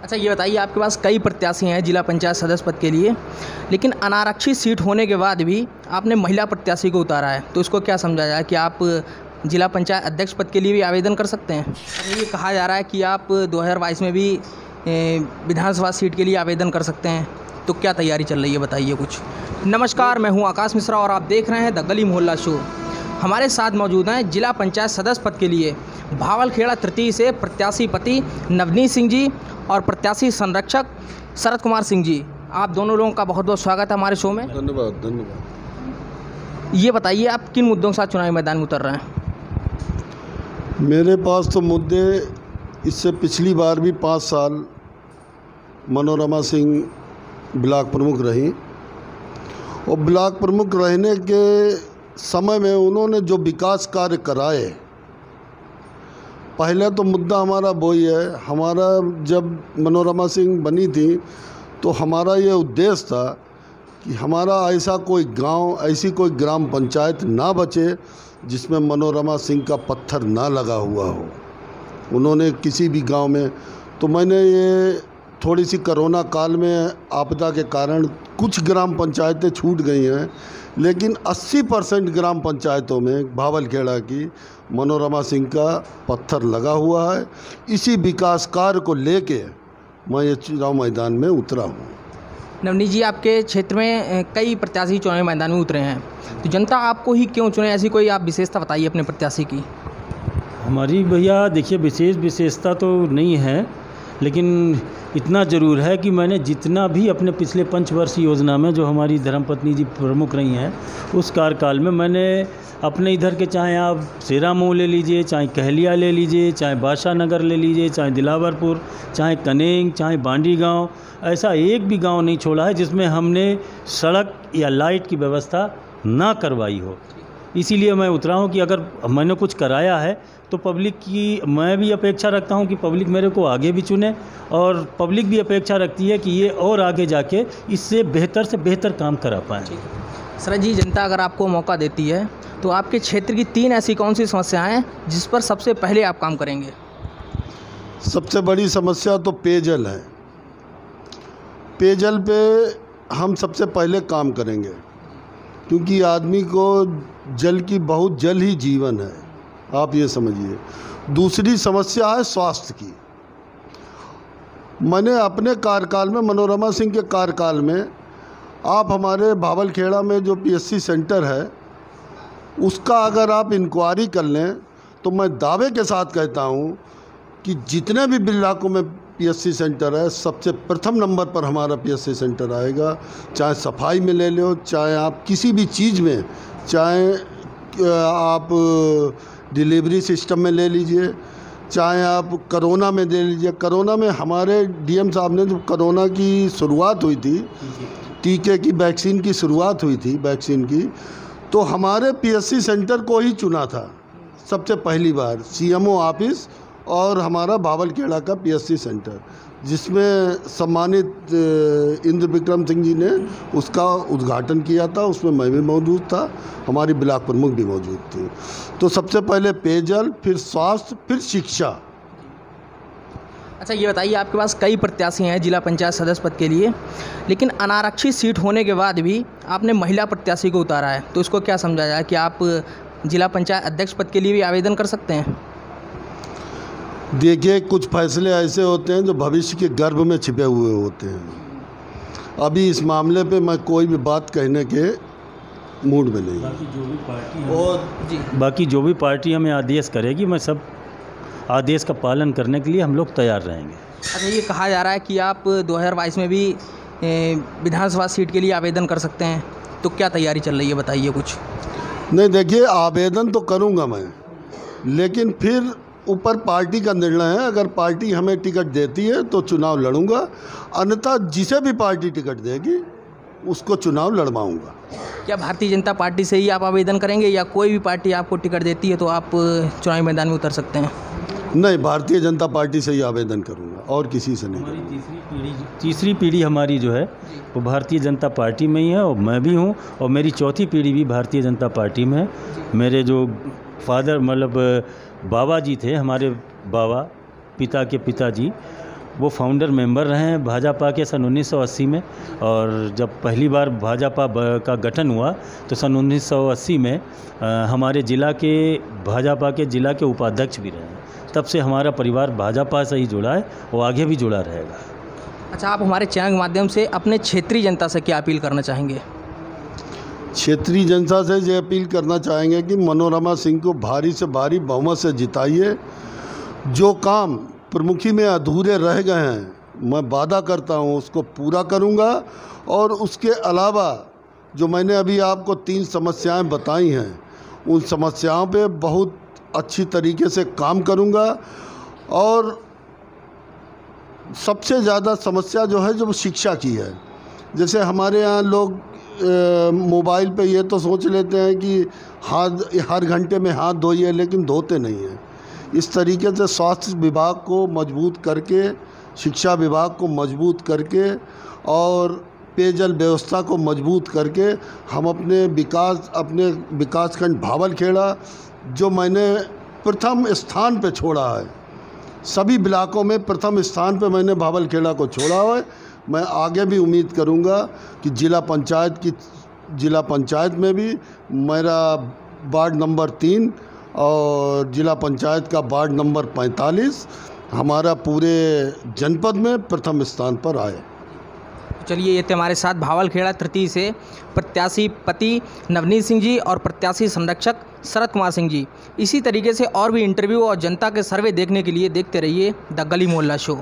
अच्छा, ये बताइए, आपके पास कई प्रत्याशी हैं जिला पंचायत सदस्य पद के लिए, लेकिन अनारक्षित सीट होने के बाद भी आपने महिला प्रत्याशी को उतारा है, तो इसको क्या समझा जाए कि आप जिला पंचायत अध्यक्ष पद के लिए भी आवेदन कर सकते हैं? अच्छा, ये कहा जा रहा है कि आप 2022 में भी विधानसभा सीट के लिए आवेदन कर सकते हैं, तो क्या तैयारी चल रही है, बताइए कुछ। नमस्कार, मैं हूँ आकाश मिश्रा और आप देख रहे हैं द गली मोहल्ला शो। हमारे साथ मौजूद हैं जिला पंचायत सदस्य पद के लिए भावलखेड़ा तृतीय से प्रत्याशी पति नवनीत सिंह जी और प्रत्याशी संरक्षक शरद कुमार सिंह जी। आप दोनों लोगों का बहुत बहुत स्वागत है हमारे शो में। धन्यवाद। ये बताइए, आप किन मुद्दों के साथ चुनावी मैदान में उतर रहे हैं? मेरे पास तो मुद्दे, इससे पिछली बार भी 5 साल मनोरमा सिंह ब्लॉक प्रमुख रही और ब्लॉक प्रमुख रहने के समय में उन्होंने जो विकास कार्य कराए, पहले तो मुद्दा हमारा वही है। हमारा जब मनोरमा सिंह बनी थी तो हमारा ये उद्देश्य था कि हमारा ऐसा कोई गांव, ऐसी कोई ग्राम पंचायत ना बचे जिसमें मनोरमा सिंह का पत्थर ना लगा हुआ हो। उन्होंने किसी भी गांव में, तो मैंने ये थोड़ी सी कोरोना काल में आपदा के कारण कुछ ग्राम पंचायतें छूट गई हैं, लेकिन 80% ग्राम पंचायतों में भावलखेड़ा की मनोरमा सिंह का पत्थर लगा हुआ है। इसी विकास कार्य को लेके मैं ये चुनाव मैदान में उतरा हूँ। नवनीत जी, आपके क्षेत्र में कई प्रत्याशी चुनावी मैदान में उतरे हैं, तो जनता आपको ही क्यों चुने? ऐसी कोई आप विशेषता बताइए अपने प्रत्याशी की। हमारी भैया देखिए, विशेषता तो नहीं है, लेकिन इतना ज़रूर है कि मैंने जितना भी अपने पिछले 5 वर्ष योजना में, जो हमारी धर्मपत्नी जी प्रमुख रही हैं, उस कार्यकाल में मैंने अपने इधर के, चाहे आप सेरामऊ ले लीजिए, चाहे कहलिया ले लीजिए, चाहे बादशाह नगर ले लीजिए, चाहे दिलावरपुर, चाहे कनेंग, चाहे बांडी गांव, ऐसा एक भी गांव नहीं छोड़ा है जिसमें हमने सड़क या लाइट की व्यवस्था ना करवाई हो। इसीलिए मैं उतरा हूँ कि अगर मैंने कुछ कराया है तो पब्लिक की मैं भी अपेक्षा रखता हूँ कि पब्लिक मेरे को आगे भी चुने, और पब्लिक भी अपेक्षा रखती है कि ये और आगे जाके इससे बेहतर से बेहतर काम करा पाएँ। शरद जी, जनता अगर आपको मौका देती है तो आपके क्षेत्र की 3 ऐसी कौन सी समस्याएं हैं जिस पर सबसे पहले आप काम करेंगे? सबसे बड़ी समस्या तो पेयजल है। पेयजल पे हम सबसे पहले काम करेंगे, क्योंकि आदमी को जल की, बहुत जल ही जीवन है, आप ये समझिए। दूसरी समस्या है स्वास्थ्य की। मैंने अपने कार्यकाल में, मनोरमा सिंह के कार्यकाल में, आप हमारे भावलखेड़ा में जो पीएससी सेंटर है उसका अगर आप इंक्वायरी कर लें तो मैं दावे के साथ कहता हूँ कि जितने भी इलाकों में पीएससी सेंटर है, सबसे प्रथम नंबर पर हमारा पीएससी सेंटर आएगा। चाहे सफाई में ले लो, चाहे आप किसी भी चीज़ में, चाहे आप डिलीवरी सिस्टम में ले लीजिए, चाहे आप कोरोना में ले लीजिए। कोरोना में हमारे डीएम साहब ने, जब कोरोना की शुरुआत हुई थी, टीके की, वैक्सीन की शुरुआत हुई थी, वैक्सीन की, तो हमारे पीएससी सेंटर को ही चुना था सबसे पहली बार, सीएमओ ऑफिस और हमारा भावलखेड़ा का पीएससी सेंटर, जिसमें सम्मानित इंद्र विक्रम सिंह जी ने उसका उद्घाटन किया था। उसमें मैं भी मौजूद था, हमारी ब्लॉक प्रमुख भी मौजूद थी। तो सबसे पहले पेयजल, फिर स्वास्थ्य, फिर शिक्षा। अच्छा, ये बताइए, आपके पास कई प्रत्याशी हैं जिला पंचायत सदस्य पद के लिए, लेकिन अनारक्षित सीट होने के बाद भी आपने महिला प्रत्याशी को उतारा है, तो इसको क्या समझा जाए कि आप जिला पंचायत अध्यक्ष पद के लिए भी आवेदन कर सकते हैं? देखिए, कुछ फैसले ऐसे होते हैं जो भविष्य के गर्भ में छिपे हुए होते हैं। अभी इस मामले पे मैं कोई भी बात कहने के मूड में नहीं। बाकी जो भी पार्टी हमें आदेश करेगी, मैं सब आदेश का पालन करने के लिए हम लोग तैयार रहेंगे। अच्छा, ये कहा जा रहा है कि आप 2022 में भी विधानसभा सीट के लिए आवेदन कर सकते हैं, तो क्या तैयारी चल रही है, बताइए कुछ। नहीं, देखिए, आवेदन तो करूंगा मैं, लेकिन फिर ऊपर पार्टी का निर्णय है। अगर पार्टी हमें टिकट देती है तो चुनाव लड़ूंगा, अन्यथा जिसे भी पार्टी टिकट देगी उसको चुनाव लड़वाऊंगा। क्या भारतीय जनता पार्टी से ही आप आवेदन करेंगे या कोई भी पार्टी आपको टिकट देती है तो आप चुनावी मैदान में उतर सकते हैं? नहीं, भारतीय जनता पार्टी से ही आवेदन करूंगा और किसी से नहीं। हमारी तीसरी पीढ़ी हमारी जो है वो भारतीय जनता पार्टी में ही है, और मैं भी हूँ, और मेरी चौथी पीढ़ी भी भारतीय जनता पार्टी में है। मेरे जो फादर, मतलब बाबा जी थे, हमारे बाबा, पिता के पिताजी, वो फाउंडर मेंबर रहे हैं भाजपा के सन 1980 में, और जब पहली बार भाजपा का गठन हुआ तो सन 1980 में हमारे ज़िला के भाजपा के ज़िला के उपाध्यक्ष भी रहे हैं। तब से हमारा परिवार भाजपा से ही जुड़ा है, वो आगे भी जुड़ा रहेगा। अच्छा, आप हमारे चैनल के माध्यम से अपने क्षेत्रीय जनता से क्या अपील करना चाहेंगे? क्षेत्रीय जनता से ये अपील करना चाहेंगे कि मनोरमा सिंह को भारी से भारी बहुमत से जिताइए। जो काम प्रमुखी में अधूरे रह गए हैं मैं वादा करता हूँ उसको पूरा करूँगा, और उसके अलावा जो मैंने अभी आपको 3 समस्याएं बताई हैं उन समस्याओं पे बहुत अच्छी तरीके से काम करूँगा। और सबसे ज़्यादा समस्या जो है जो शिक्षा की है, जैसे हमारे यहाँ लोग मोबाइल पे ये तो सोच लेते हैं कि हर घंटे में हाथ धोइए, लेकिन धोते नहीं हैं। इस तरीके से स्वास्थ्य विभाग को मजबूत करके, शिक्षा विभाग को मजबूत करके और पेयजल व्यवस्था को मजबूत करके हम अपने विकासखंड भावलखेड़ा जो मैंने प्रथम स्थान पे छोड़ा है, सभी ब्लॉकों में प्रथम स्थान पे मैंने भावलखेड़ा को छोड़ा है। मैं आगे भी उम्मीद करूंगा कि जिला पंचायत में भी मेरा वार्ड नंबर 3 और जिला पंचायत का वार्ड नंबर 45 हमारा पूरे जनपद में प्रथम स्थान पर आए। चलिए, ये थे हमारे साथ भावलखेड़ा तृतीय से प्रत्याशी पति नवनीत सिंह जी और प्रत्याशी संरक्षक शरद कुमार सिंह जी। इसी तरीके से और भी इंटरव्यू और जनता के सर्वे देखने के लिए देखते रहिए द गली मोहल्ला शो।